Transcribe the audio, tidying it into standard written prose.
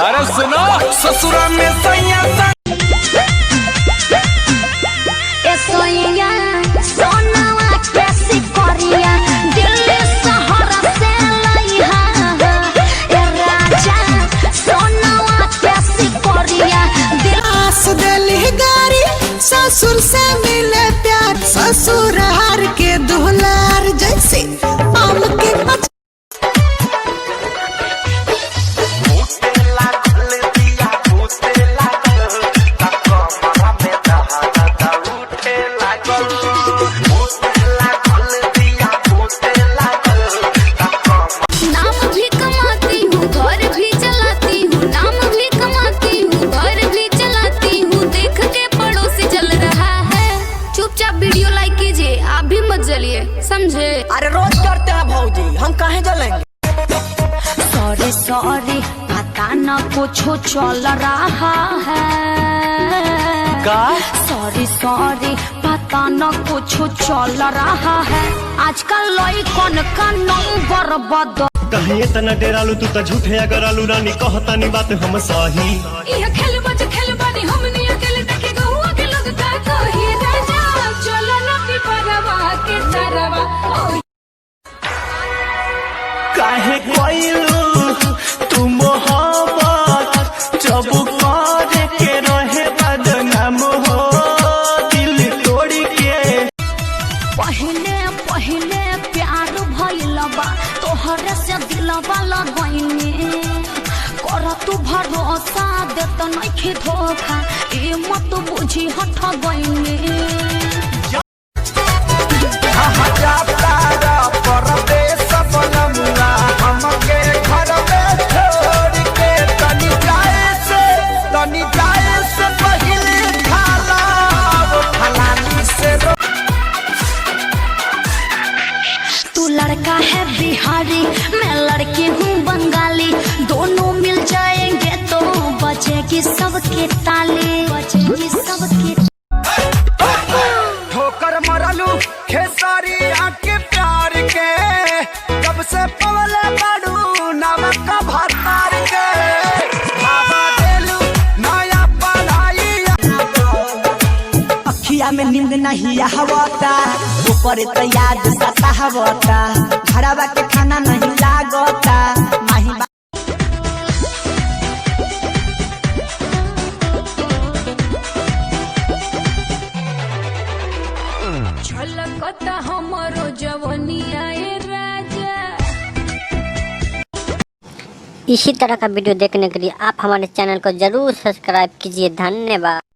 अरे सुनो ससुरा में सैया सोनावा कैसी करिया दिल्ली शहर से लइहा ए राजा सोनावा कैसी करिया दिलास दिली गारी ससुर से मिले प्यार ससुर हार के दुलार जैसे आम के वीडियो लाइक कीजिए, आप भी मत जलिए, समझे? अरे रोज करते हैं भौजी, हम काहे जलेंगे? सॉरी सॉरी पता न कुछ चल रहा है का? सॉरी सॉरी पता न कुछ चल रहा है आजकल लइकन का नंबर बदल कहीं इतना डेरालू तू तो झूठे अगर आलू रानी कहता नहीं बात हम सही ये खेल बानी हमनी अकेले देखे गहुआ के लोग का कही राजा चलो न की परवा के तरवा काहे कोइलू तू मोहब्बत जब करे के रहे बदनाम हो दिल तोड़ के पहले पहले प्यार भइल बा तोहरे से दिलवा लगइने कर तू भरोसा देत नइखे धोखा ए मत बुझी हट गइने लड़का है बिहारी मैं लड़की हूँ बंगाली दोनों मिल जाएंगे तो बजेगी सबके ताली बजेगी सबके ठोकर मरलू खेसारी आके प्यार के कब से पवले बाड़ू नमक भतार के बाबा देलू नया पढ़ाई अखिया में नींद नहीं आवता ऊपर तो याद सतावता घरवा के खाना नहीं लागता माही झलकता हमरो जवनिया ए राजा। इसी तरह का वीडियो देखने के लिए आप हमारे चैनल को जरूर सब्सक्राइब कीजिए। धन्यवाद।